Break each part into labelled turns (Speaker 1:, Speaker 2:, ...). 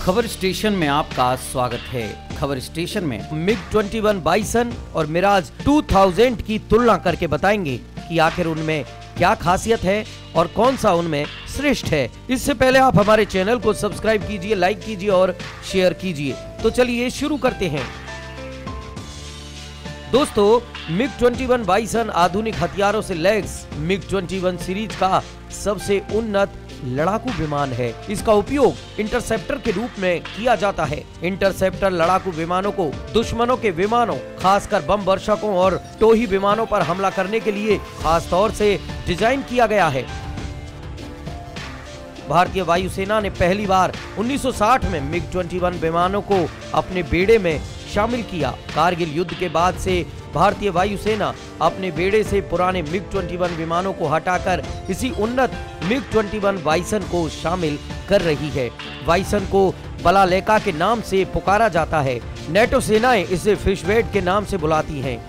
Speaker 1: खबर स्टेशन में आपका स्वागत है। खबर स्टेशन में MiG-21 बाइसन और मिराज 2000 की तुलना करके बताएंगे कि आखिर उनमें क्या खासियत है और कौन सा उनमें श्रेष्ठ है। इससे पहले आप हमारे चैनल को सब्सक्राइब कीजिए, लाइक कीजिए और शेयर कीजिए। तो चलिए शुरू करते हैं। दोस्तों, MiG-21 बाइसन आधुनिक हथियारों से लैस MiG-21 सीरीज का सबसे उन्नत लड़ाकू विमान है। इसका उपयोग इंटरसेप्टर के रूप में किया जाता है। इंटरसेप्टर लड़ाकू विमानों को दुश्मनों के विमानों, खासकर बम वर्षकों और टोही विमानों पर हमला करने के लिए खास तौर से डिजाइन किया गया है। भारतीय वायुसेना ने पहली बार 1960 में MiG-21 विमानों को अपने बेड़े में शामिल किया। कारगिल युद्ध के बाद से भारतीय वायुसेना अपने बेड़े से पुराने MiG-21 विमानों को हटाकर इसी उन्नत MiG-21 बाइसन को शामिल कर रही है। बाइसन को बलालेका के नाम से पुकारा जाता है। नेटो सेनाएं इसे फिशवेट के नाम से बुलाती हैं।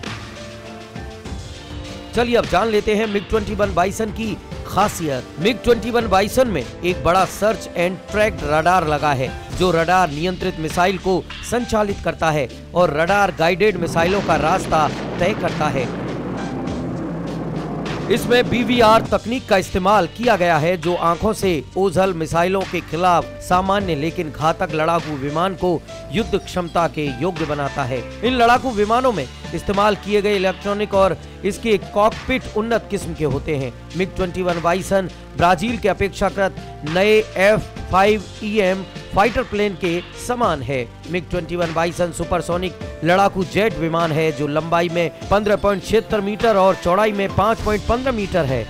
Speaker 1: चलिए अब जान लेते हैं MiG-21 बाइसन की खासियत। MiG-21 बाइसन में एक बड़ा सर्च एंड ट्रैक रडार लगा है, जो रडार नियंत्रित मिसाइल को संचालित करता है और रडार गाइडेड मिसाइलों का रास्ता तय करता है। इसमें BVR तकनीक का इस्तेमाल किया गया है, जो आंखों से ओझल मिसाइलों के खिलाफ सामान्य लेकिन घातक लड़ाकू विमान को युद्ध क्षमता के योग्य बनाता है। इन लड़ाकू विमानों में इस्तेमाल किए गए इलेक्ट्रॉनिक और इसके कॉकपिट उन्नत किस्म के होते हैं। MiG-21 बाइसन ब्राजील के अपेक्षाकृत नए F-5EM फाइटर प्लेन के समान है। MiG-21 बाइसन सुपरसोनिक लड़ाकू जेट विमान है, जो लंबाई में 15.76 मीटर और चौड़ाई में 5.15 मीटर है।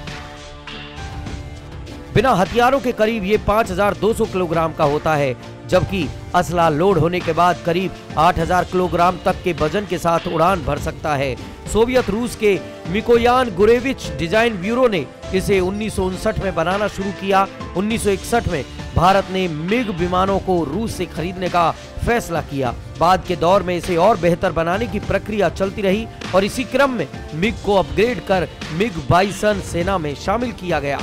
Speaker 1: बिना हथियारों के करीब ये 5200 किलोग्राम का होता है, जबकि असला लोड होने के बाद करीब 8000 किलोग्राम तक के वजन के साथ उड़ान भर सकता है। सोवियत रूस के मिकोयान गुरेविच डिजाइन ब्यूरो ने इसे 1959 में बनाना शुरू किया। 1961 में भारत ने MiG विमानों को रूस से खरीदने का फैसला किया। बाद के दौर में इसे और बेहतर बनाने की प्रक्रिया चलती रही और इसी क्रम में MiG को अपग्रेड कर MiG बाइसन सेना में शामिल किया गया।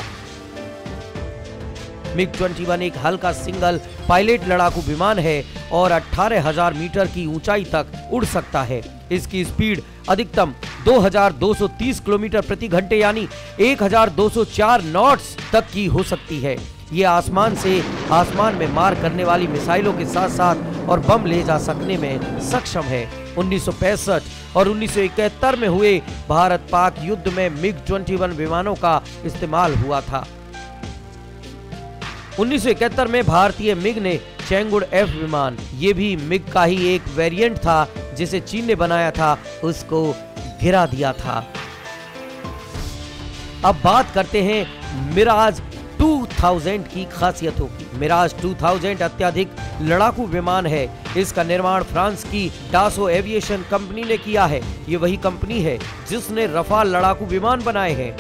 Speaker 1: MiG-21 एक हल्का सिंगल पायलट लड़ाकू विमान है और 18,000 मीटर की ऊंचाई तक उड़ सकता है। इसकी स्पीड अधिकतम 2230 किलोमीटर प्रति घंटे यानी 1204 नॉट्स तक की हो सकती है। ये आसमान से आसमान में मार करने वाली मिसाइलों के साथ साथ और बम ले जा सकने में सक्षम है। 1965 और 1971 में हुए भारत पाक युद्ध में MiG-21 विमानों का इस्तेमाल हुआ था। 1971 में भारतीय MiG ने चैंगुड F विमान, ये भी MiG का ही एक वेरिएंट था जिसे चीन ने बनाया था, उसको गिरा दिया था। अब बात करते हैं मिराज 2000 की खासियतों की। मिराज 2000 अत्यधिक लड़ाकू विमान है। इसका निर्माण फ्रांस की डासो एविएशन कंपनी ने किया है। ये वही कंपनी है जिसने रफाल लड़ाकू विमान बनाए हैं।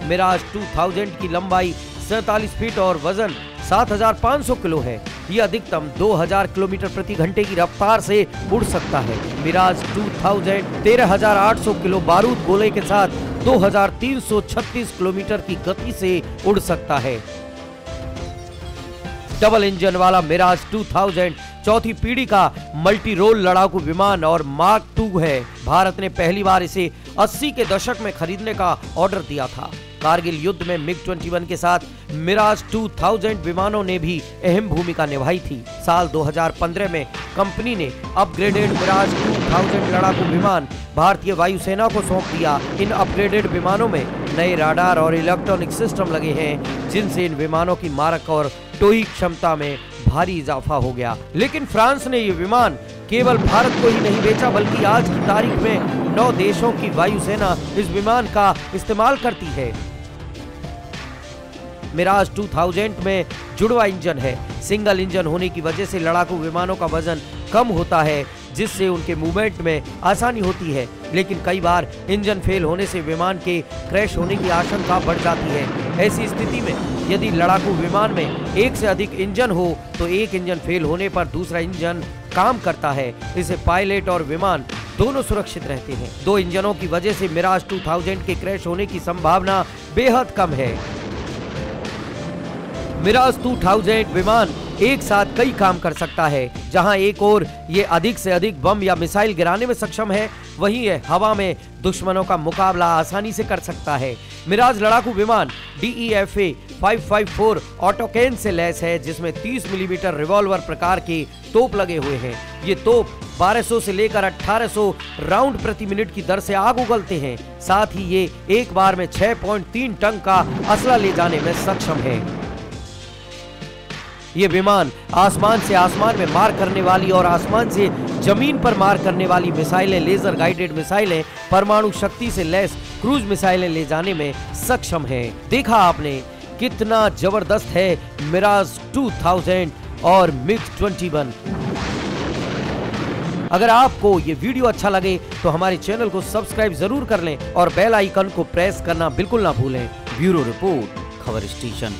Speaker 1: मिराज 2000 की लंबाई 47 फीट और वजन 7500 किलो है। ये अधिकतम 2000 किलोमीटर प्रति घंटे की रफ्तार से उड़ सकता है। मिराज 2000 13,800 किलो बारूद गोले के साथ 2336 किलोमीटर की गति से उड़ सकता है। डबल इंजन वाला मिराज 2000 चौथी पीढ़ी का मल्टी रोल लड़ाकू विमान और मार्क 2 है। भारत ने पहली बार इसे 80 के दशक में खरीदने का ऑर्डर दिया था। कारगिल युद्ध में MiG-21 के साथ मिराज 2000 विमानों ने भी अहम भूमिका निभाई थी। साल 2015 में कंपनी ने अपग्रेडेड मिराज 2000 लड़ाकू विमान भारतीय वायुसेना को सौंप दिया। इन अपग्रेडेड विमानों में नए राडार और इलेक्ट्रॉनिक सिस्टम लगे हैं, जिनसे इन विमानों की मारक और टोही क्षमता में भारी इजाफा हो गया। लेकिन फ्रांस ने ये विमान केवल भारत को ही नहीं बेचा, बल्कि आज की तारीख में 9 देशों की वायुसेना इस विमान का इस्तेमाल करती है। मिराज 2000 में जुड़वा इंजन है। सिंगल इंजन होने की वजह से लड़ाकू विमानों का वजन कम होता है, जिससे उनके मूवमेंट में आसानी होती है। लेकिन कई बार इंजन फेल होने से विमान के क्रैश होने की आशंका बढ़ जाती है। ऐसी स्थिति में यदि लड़ाकू विमान में एक से अधिक इंजन हो तो एक इंजन फेल होने पर दूसरा इंजन काम करता है। इससे पायलट और विमान दोनों सुरक्षित रहते हैं। 2 इंजनों की वजह से मिराज 2000 के क्रैश होने की संभावना बेहद कम है। मिराज 2000 विमान एक साथ कई काम कर सकता है। जहां एक और ये अधिक से अधिक बम या मिसाइल गिराने में सक्षम है, वहीं ये हवा में दुश्मनों का मुकाबला आसानी से कर सकता है। मिराज लड़ाकू विमान DEFA 554 ऑटोकैन से लैस है, जिसमें 30 मिलीमीटर रिवॉल्वर प्रकार के तोप लगे हुए हैं। ये तोप 1200 से लेकर 1800 राउंड प्रति मिनट की दर से आग उगलते हैं। साथ ही ये एक बार में 6.3 टन का असला ले जाने में सक्षम है। ये विमान आसमान से आसमान में मार करने वाली और आसमान से जमीन पर मार करने वाली मिसाइलें, लेजर गाइडेड मिसाइलें, परमाणु शक्ति से लैस क्रूज मिसाइलें ले जाने में सक्षम है। देखा आपने कितना जबरदस्त है मिराज 2000 और MiG-21। अगर आपको ये वीडियो अच्छा लगे तो हमारे चैनल को सब्सक्राइब जरूर कर लें और बेल आइकन को प्रेस करना बिल्कुल ना भूलें। ब्यूरो रिपोर्ट, खबर स्टेशन।